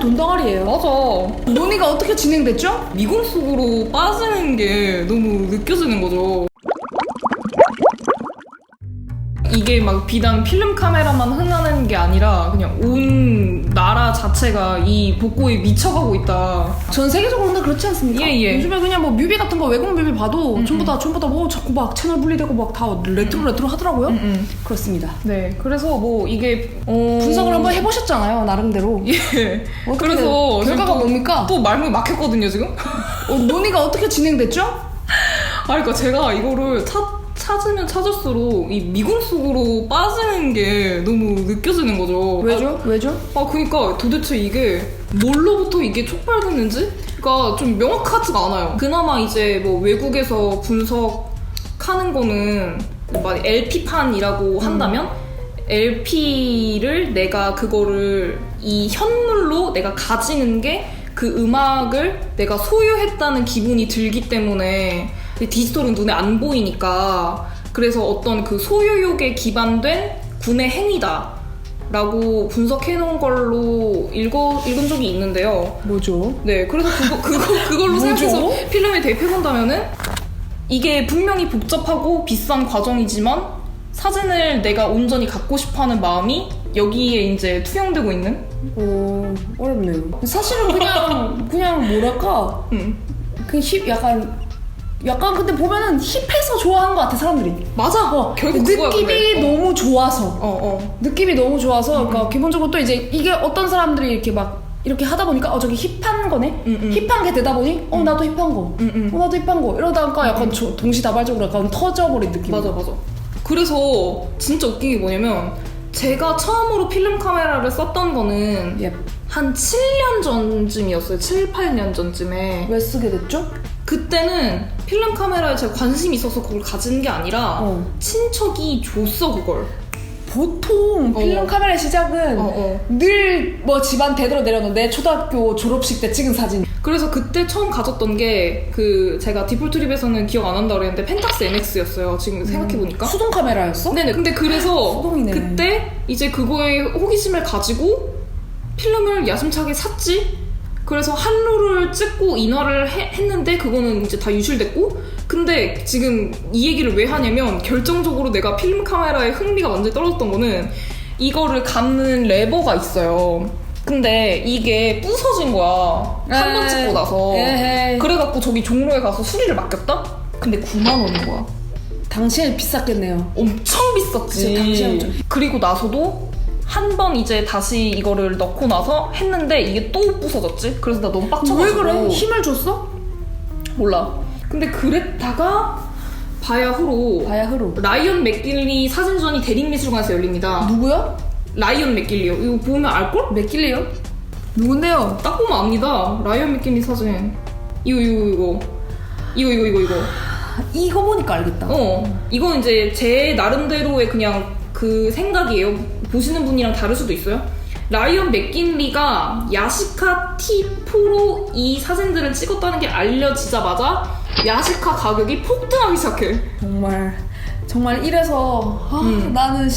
돈덩어리예요. 맞아. 논의가 어떻게 진행됐죠? 미궁 속으로 빠지는 게 너무 느껴지는 거죠. 이게 막 비단 필름 카메라만 흥하는 게 아니라 그냥 온 나라 자체가 이 복고에 미쳐가고 있다. 전 세계적으로는 그렇지 않습니까? 예. 요즘에 그냥 뭐 뮤비 같은 거 외국 뮤비 봐도 전부 다 뭐 자꾸 막 채널 분리되고 막 다 레트로 하더라고요. 그렇습니다. 네, 그래서 뭐 이게 분석을 한번 해보셨잖아요, 나름대로. 예. 어떻게 그래서 결과가 뭡니까? 또 말문이 막혔거든요 지금. 논의가 어떻게 진행됐죠? 그러니까 제가 이거를 찾으면 찾을수록 이 미궁 속으로 빠지는 게 너무 느껴지는 거죠. 왜죠? 그러니까 도대체 이게 뭘로부터 이게 촉발됐는지? 그러니까 좀 명확하지가 않아요. 그나마 이제 뭐 외국에서 분석하는 거는 막 LP판이라고 한다면 LP를 내가 그거를 이 현물로 내가 가지는 게 그 음악을 내가 소유했다는 기분이 들기 때문에 디지털은 눈에 안 보이니까 그래서 어떤 그 소유욕에 기반된 구매 행위다 라고 분석해 놓은 걸로 읽은 적이 있는데요. 뭐죠? 네, 그래서 그걸로 생각해서 필름에 대입해본다면은 이게 분명히 복잡하고 비싼 과정이지만 사진을 내가 온전히 갖고 싶어 하는 마음이 여기에 이제 투영되고 있는? 어렵네요. 사실은 그냥 뭐랄까? 그 약간 근데 보면은 힙해서 좋아하는 것 같아, 사람들이. 맞아. 결국 느낌이 너무 좋아서. 느낌이 너무 좋아서. 그러니까 기본적으로 또 이제 이게 어떤 사람들이 이렇게 막 이렇게 하다 보니까 저기 힙한 거네? 힙한 게 되다 보니 나도 힙한 거. 나도 힙한 거. 이러다가 약간 동시다발적으로 약간 터져버린 느낌. 맞아. 그래서 진짜 웃긴 게 뭐냐면 제가 처음으로 필름 카메라를 썼던 거는 한 7년 전쯤이었어요. 7, 8년 전쯤에. 왜 쓰게 됐죠? 그때는 필름 카메라에 제가 관심이 있어서 그걸 가진 게 아니라 친척이 줬어 그걸. 보통 필름 카메라의 시작은 늘 뭐 집안 대대로 내려놓은 내 초등학교 졸업식 때 찍은 사진. 그래서 그때 처음 가졌던 게 그 제가 디폴트 립에서는 기억 안 한다 그랬는데 펜탁스 MX였어요. 지금 생각해보니까. 수동 카메라였어? 네네. 근데 그래서 수동이네. 그때 이제 그거에 호기심을 가지고 필름을 야심차게 샀지. 그래서 한 롤을 찍고 인화를 했는데 그거는 이제 다 유출됐고 근데 지금 이 얘기를 왜 하냐면 결정적으로 내가 필름 카메라에 흥미가 완전히 떨어졌던 거는 이거를 감는 레버가 있어요. 근데 이게 부서진 거야. 한 번 찍고 나서. 그래갖고 저기 종로에 가서 수리를 맡겼다? 근데 9만 원인 거야. 당시엔 비쌌겠네요. 엄청 비쌌지. 당시엔 좀. 그리고 나서도 한 번 이제 다시 이거를 넣고 나서 했는데 이게 또 부서졌지? 그래서 나 너무 빡쳐가지고. 왜 그래? 힘을 줬어? 몰라. 근데 그랬다가 바야흐로 라이언 맥길리 사진전이 대립미술관에서 열립니다. 누구야? 라이언 맥길리요. 이거 보면 알걸? 맥길리요? 누군데요? 딱 보면 압니다. 라이언 맥길리 사진. 이거. 이거 보니까 알겠다. 이건 이제 제 나름대로의 그냥 그 생각이에요. 보시는 분이랑 다를 수도 있어요. 라이언 맥길리가 야시카 T4로 이 사진들을 찍었다는 게 알려지자마자 야시카 가격이 폭등하기 시작해. 정말 이래서 나는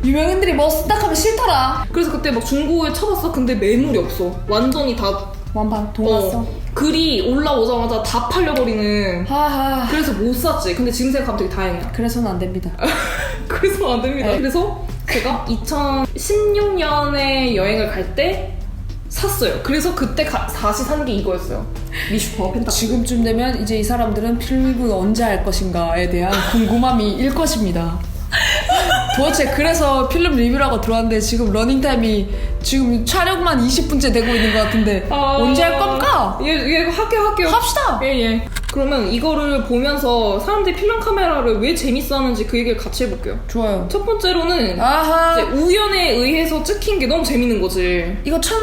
유명인들이 뭐 쓴다 하면 싫더라. 그래서 그때 막 중고에 쳐봤어. 근데 매물이 없어. 완전히 다 완판 돈 났어. 글이 올라오자마자 다 팔려버리는. 그래서 못 샀지. 근데 지금 생각하면 되게 다행이야. 그래서는 안 됩니다. 그래서 안 됩니다. 그래서 제가 2016년에 여행을 갈 때 샀어요. 그래서 그때 다시 산 게 이거였어요. 미슈퍼 펜타클. 지금쯤 되면 이제 이 사람들은 필름을 언제 할 것인가에 대한 궁금함이 일 것입니다. 도대체 그래서 필름 리뷰라고 들어왔는데 지금 러닝타임이 지금 촬영만 20분째 되고 있는 것 같은데 언제 할 겁니까? 할게요. 합시다. 예. 그러면 이거를 보면서 사람들이 필름 카메라를 왜 재밌어하는지 그 얘기를 같이 해볼게요. 좋아요. 첫 번째로는 이제 우연에 의해서 찍힌 게 너무 재밌는 거지. 이거 첫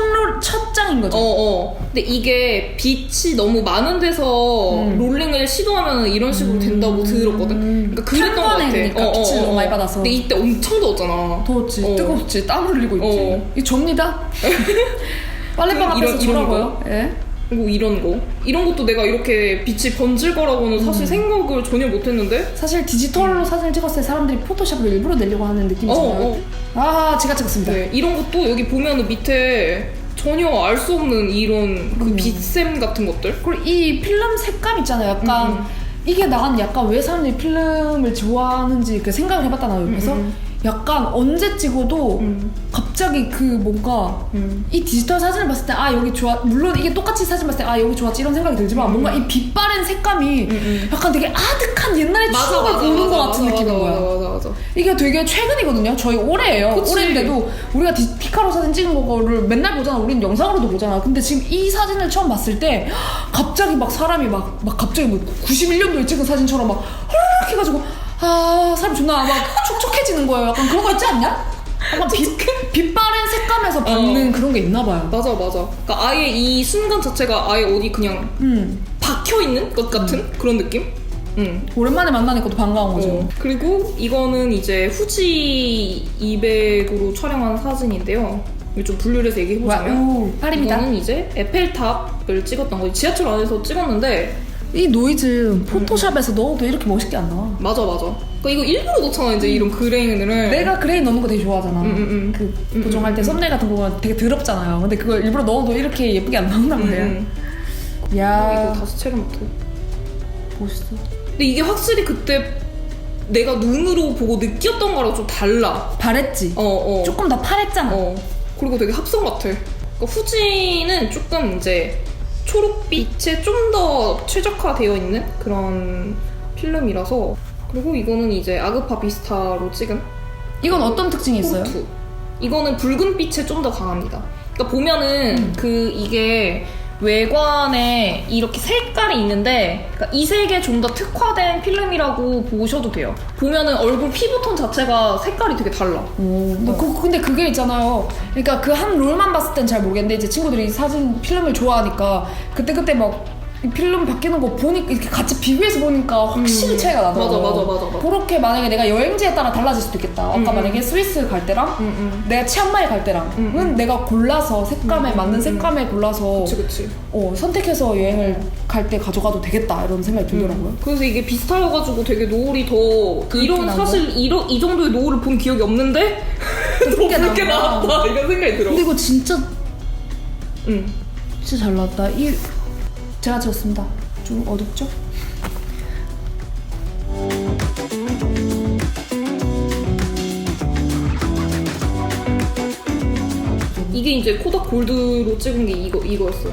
장인 거죠? 근데 이게 빛이 너무 많은 데서 롤링을 시도하면 이런 식으로 된다고 들었거든. 그러니까 그랬던 것 같아. 그러니까 빛을 너무 많이 받아서. 근데 이때 엄청 더웠잖아. 더웠지. 뜨겁지. 땀 흘리고 있지. 이거 접니다. 빨래방 앞에서 저라고요? 예? 그리고 이런 것도 내가 이렇게 빛이 번질 거라고는 사실 생각을 전혀 못했는데. 사실 디지털로 사진을 찍었을 때 사람들이 포토샵으로 일부러 내려고 하는 느낌이잖아요. 제가 찍었습니다. 네, 이런 것도 여기 보면은 밑에 전혀 알 수 없는 이런 그 빛샘 같은 것들. 그리고 이 필름 색감 있잖아요. 약간 이게 난 약간 왜 사람들이 필름을 좋아하는지 그 생각을 해봤다 나 옆에서 약간 언제 찍어도 갑자기 그 뭔가 이 디지털 사진을 봤을 때 아 여기 좋아, 물론 이게 똑같이 사진 봤을 때 아 여기 좋았지 이런 생각이 들지만 뭔가 이 빛바랜 색감이 약간 되게 아득한 옛날의 추억을 보는 것 같은 느낌인 거야. 맞아. 이게 되게 최근이거든요. 저희 올해예요. 그치. 올해인데도 우리가 피카로 사진 찍은 거를 맨날 보잖아. 우린 영상으로도 보잖아. 근데 지금 이 사진을 처음 봤을 때 갑자기 막 사람이 막 갑자기 뭐 91년도에 찍은 사진처럼 막 헐 해가지고 아 사람 존나 막 촉촉해지는 거예요. 약간 그런 거 있지 않냐? 약간 빛바랜 색감에서 받는 그런 게 있나 봐요. 맞아. 그러니까 아예 이 순간 자체가 아예 어디 그냥 박혀 있는 것 같은 그런 느낌? 오랜만에 만나니까 또 반가운 거죠. 그리고 이거는 이제 후지 200으로 촬영한 사진인데요. 이거 좀 분류를 해서 얘기해보자면 파리입니다. 이거는 이제 에펠탑을 찍었던 거지. 지하철 안에서 찍었는데 이 노이즈 포토샵에서 넣어도 이렇게 멋있게 안 나와. 맞아. 그러니까 이거 일부러 넣잖아 이제 이런 그레인을. 내가 그레인 넣는 거 되게 좋아하잖아. 그 보정할 때 썸네일 같은 거 되게 더럽잖아요. 근데 그걸 일부러 넣어도 이렇게 예쁘게 안 나온단 말이야. 야 이거 다시 체르마토. 멋있어. 근데 이게 확실히 그때 내가 눈으로 보고 느꼈던 거랑 좀 달라. 바랬지? 조금 더 파랬잖아. 그리고 되게 합성 같아. 그러니까 후지는 조금 이제 초록빛에 좀 더 최적화되어 있는 그런 필름이라서. 그리고 이거는 이제 아그파 비스타로 찍은. 이건 어떤 특징이 있어요? 포르투. 이거는 붉은 빛에 좀 더 강합니다. 그러니까 보면은 이게 외관에 이렇게 색깔이 있는데 그러니까 이 색에 좀 더 특화된 필름이라고 보셔도 돼요. 보면은 얼굴 피부톤 자체가 색깔이 되게 달라. 근데 그게 있잖아요. 그러니까 그 한 롤만 봤을 땐 잘 모르겠는데 이제 친구들이 사진 필름을 좋아하니까 그때 막 이 필름 바뀌는 거 보니까 이렇게 같이 비교해서 보니까 확실히 차이가 나더라고요. 맞아. 그렇게 만약에 내가 여행지에 따라 달라질 수도 있겠다. 아까 만약에 스위스 갈 때랑 내가 치앙마이 갈 때랑은 내가 골라서 색감에 맞는 색감에 골라서 그치. 선택해서 여행을 갈 때 가져가도 되겠다 이런 생각이 들더라고요. 그래서 이게 비슷해가지고 되게 노을이 더 이런 사실 이 정도의 노을을 본 기억이 없는데 더 붉게 나왔다 이런 생각이 들어. 근데 이거 진짜 진짜 잘 나왔다. 제가 찍었습니다. 좀 어둡죠? 이게 이제 코닥 골드로 찍은 게 이거였어요.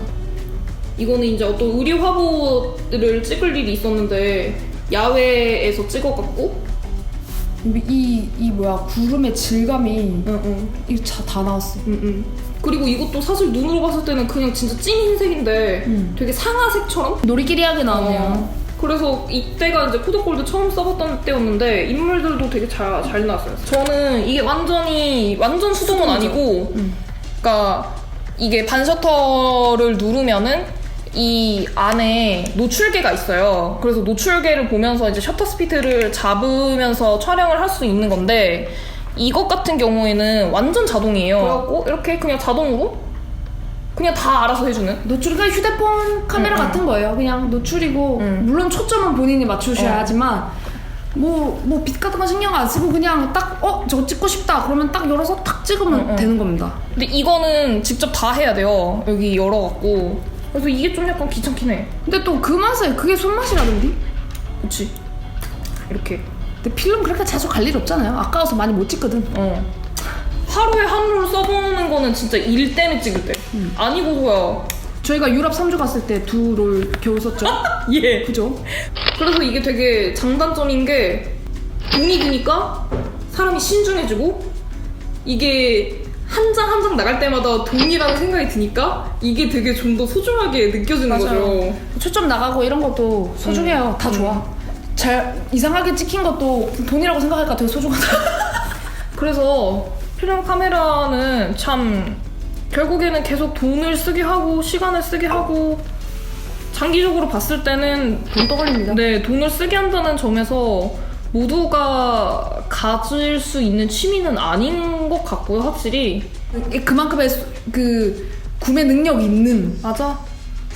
이거는 이제 어떤 의류 화보를 찍을 일이 있었는데 야외에서 찍어갖고 이 뭐야 구름의 질감이 다 나왔어. 그리고 이것도 사실 눈으로 봤을 때는 그냥 진짜 찐 흰색인데 되게 상아색처럼 놀이기리하게 나오네요. 그래서 이때가 이제 코닥 골드 처음 써봤던 때였는데 인물들도 되게 잘 나왔어요. 저는 이게 완전 수동은 아니고 그러니까 이게 반셔터를 누르면은 이 안에 노출계가 있어요. 그래서 노출계를 보면서 이제 셔터 스피드를 잡으면서 촬영을 할 수 있는 건데 이것 같은 경우에는 완전 자동이에요. 그래갖고 이렇게 그냥 자동으로 그냥 다 알아서 해주는. 노출이 휴대폰 카메라 같은 거예요. 그냥 노출이고 물론 초점은 본인이 맞추셔야 하지만 뭐 빛 같은 거 신경 안 쓰고 그냥 딱 저거 찍고 싶다 그러면 딱 열어서 탁 찍으면 되는 겁니다. 근데 이거는 직접 다 해야 돼요. 여기 열어갖고. 그래서 이게 좀 약간 귀찮긴 해. 근데 또 그 맛에 그게 손맛이라던데? 그치. 이렇게. 근데 필름 그렇게 자주 갈 일 없잖아요. 아까워서 많이 못 찍거든. 하루에 한 롤 써보는 거는 진짜 일 때문에 찍을 때. 아니고서야. 저희가 유럽 3주 갔을 때 2롤 겨우 썼죠. 예. 그죠? 그래서 이게 되게 장단점인 게 돈이 드니까 사람이 신중해지고 이게 한 장 한 장 나갈 때마다 돈이라는 생각이 드니까 이게 되게 좀 더 소중하게 느껴지는 거죠. 초점 나가고 이런 것도 소중해요. 다 좋아. 잘 이상하게 찍힌 것도 돈이라고 생각하니까 되게 소중하다. 그래서 필름 카메라는 참 결국에는 계속 돈을 쓰게 하고 시간을 쓰게 하고 장기적으로 봤을 때는 돈 떠걸립니다. 네, 돈을 쓰게 한다는 점에서 모두가 가질 수 있는 취미는 아닌 것 같고요, 확실히. 그만큼의 그 구매 능력 있는 맞아.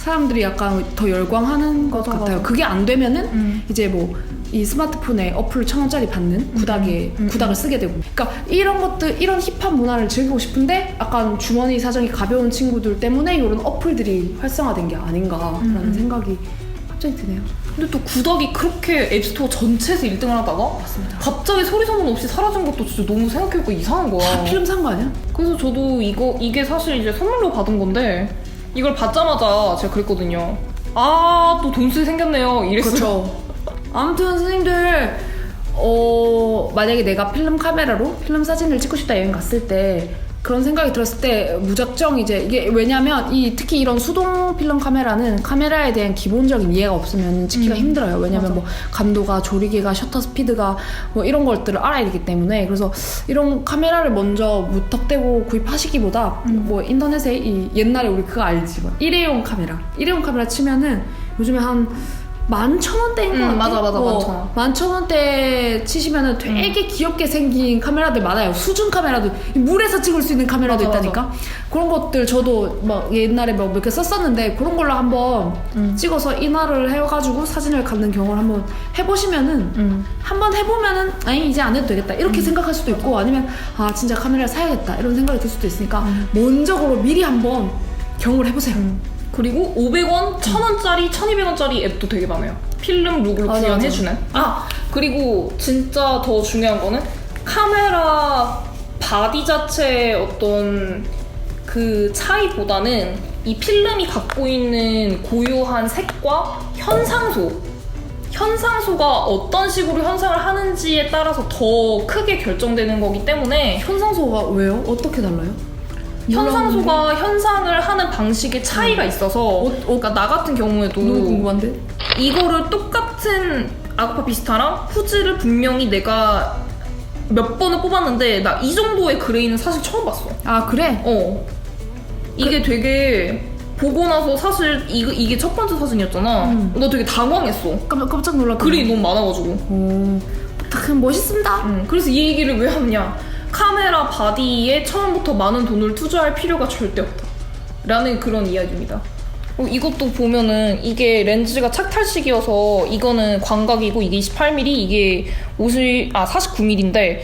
사람들이 약간 더 열광하는 것 맞아, 같아요. 맞아. 그게 안 되면은 이제 뭐 이 스마트폰에 어플 1,000원짜리 받는 구닥을 쓰게 되고. 그러니까 이런 것들, 이런 힙한 문화를 즐기고 싶은데 약간 주머니 사정이 가벼운 친구들 때문에 이런 어플들이 활성화된 게 아닌가라는 생각이 갑자기 드네요. 근데 또 구닥이 그렇게 앱스토어 전체에서 1등을 하다가 맞습니다. 갑자기 소리 소문 없이 사라진 것도 진짜 너무 생각해보니까 이상한 거야. 다 필름 산 거 아니야? 그래서 저도 이게 사실 이제 선물로 받은 건데 이걸 받자마자 제가 그랬거든요. 아, 또 돈쓰기 생겼네요. 이랬어요. 그렇죠. 아무튼 선생님들 만약에 내가 필름 카메라로 필름 사진을 찍고 싶다 여행 갔을 때 그런 생각이 들었을 때 무작정 이제 이게 왜냐면 특히 이런 수동 필름 카메라는 카메라에 대한 기본적인 이해가 없으면 찍기가 힘들어요. 왜냐면 맞아. 뭐 감도가, 조리개가, 셔터 스피드가 뭐 이런 것들을 알아야 되기 때문에. 그래서 이런 카메라를 먼저 무턱대고 구입하시기보다 뭐 인터넷에 옛날에 우리 그거 알지? 뭐 일회용 카메라 치면은 요즘에 한 11,000원대인 것 같아. 맞아. 11,000원대 치시면은 되게 귀엽게 생긴 카메라들 많아요. 수중 카메라도, 물에서 찍을 수 있는 카메라도 맞아, 있다니까. 그런 것들 저도 막 옛날에 몇 개 썼었는데 그런 걸로 한번 찍어서 인화를 해가지고 사진을 갖는 경험을 한번 해보시면은 한번 해보면은 아니 이제 안 해도 되겠다 이렇게 생각할 수도 있고, 아니면 아 진짜 카메라를 사야겠다 이런 생각이 들 수도 있으니까 먼저 미리 한번 경험을 해보세요. 그리고 500원, 1000원짜리, 1200원짜리 앱도 되게 많아요. 필름 룩을 맞아, 구현해주는. 그리고 진짜 더 중요한 거는 카메라 바디 자체의 어떤 그 차이보다는 이 필름이 갖고 있는 고유한 색과 현상소가 어떤 식으로 현상을 하는지에 따라서 더 크게 결정되는 거기 때문에 현상소가 왜요? 어떻게 달라요? 현상소가 현상을 하는 방식의 차이가 있어서 그러니까 나 같은 경우에도 너무 궁금한데? 이거를 똑같은 아쿠아 비스타랑 후즈를 분명히 내가 몇 번을 뽑았는데 나 이 정도의 그레이는 사실 처음 봤어. 아 그래? 이게 되게 보고 나서 사실 이게 첫 번째 사진이었잖아. 나 되게 당황했어. 깜짝 놀랐다. 글이 너무 많아가지고. 오, 멋있습니다. 그래서 이 얘기를 왜 하느냐. 카메라 바디에 처음부터 많은 돈을 투자할 필요가 절대 없다 라는 그런 이야기입니다. 이것도 보면은 이게 렌즈가 착탈식이어서 이거는 광각이고 이게 28mm 이게 49mm인데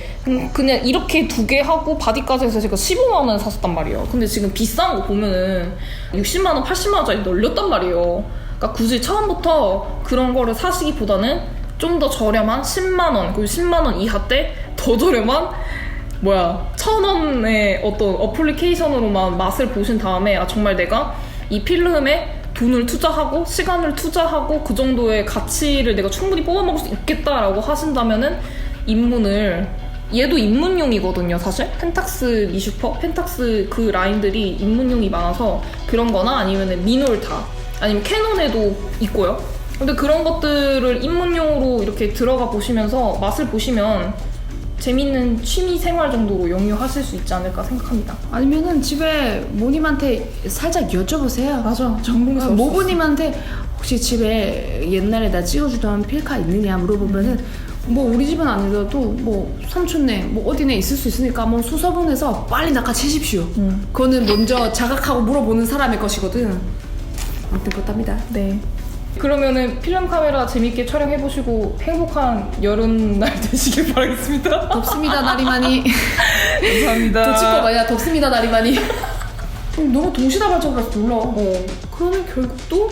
그냥 이렇게 두 개 하고 바디까지 해서 제가 15만원 샀었단 말이에요. 근데 지금 비싼 거 보면은 60만원 80만원짜리 널렸단 말이에요. 그러니까 굳이 처음부터 그런 거를 사시기보다는 좀 더 저렴한 10만원 그리고 10만원 이하 때 더 저렴한 1,000원의 어떤 어플리케이션으로만 맛을 보신 다음에 정말 내가 이 필름에 돈을 투자하고 시간을 투자하고 그 정도의 가치를 내가 충분히 뽑아먹을 수 있겠다라고 하신다면은 얘도 입문용이거든요 사실. 펜탁스 미슈퍼, 펜탁스 그 라인들이 입문용이 많아서 그런 거나 아니면은 미놀타 아니면 캐논에도 있고요. 근데 그런 것들을 입문용으로 이렇게 들어가 보시면서 맛을 보시면 재밌는 취미 생활 정도로 영유하실 수 있지 않을까 생각합니다. 아니면은 집에 모님한테 살짝 여쭤보세요. 맞아. 정봉에서 모부님한테 혹시 집에 옛날에 나 찍어주던 필카 있느냐 물어보면은 뭐 우리 집은 아니더라도 뭐 삼촌네 뭐 어디네 있을 수 있으니까 한번 수소문해서 빨리 낚아채십시오. 그거는 먼저 자각하고 물어보는 사람의 것이거든. 아무튼 그렇답니다. 네. 그러면은 필름 카메라 재밌게 촬영해보시고 행복한 여름날 되시길 바라겠습니다. 덥습니다 날이많이. 감사합니다. 도치법 아니야 덥습니다 날이많이. 너무 동시다발적으로 놀라. 그러면 결국 또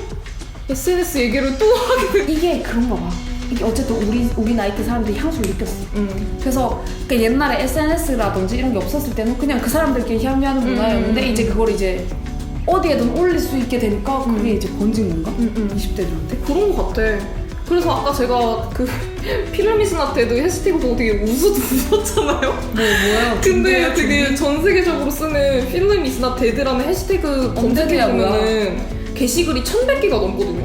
SNS 얘기를 또 하게 돼. 이게 그런가 봐. 이게 어쨌든 우리 나이 때 사람들이 향수를 느꼈어. 그래서 그러니까 옛날에 SNS라든지 이런 게 없었을 때는 그냥 그 사람들끼리 향유하는 문화였는데 이제 그걸 이제 어디에든 올릴 수 있게 되니까 그게 이제 번진 건가? 20대들한테? 그런 것 같아. 그래서 아까 제가 그 필름이스나테도 해시태그 보고 되게 웃었잖아요. 뭐야? 근데 되게 전 세계적으로 쓰는 필름이스나테드라는 해시태그 검색해보면은 게시글이 1100개가 넘거든요.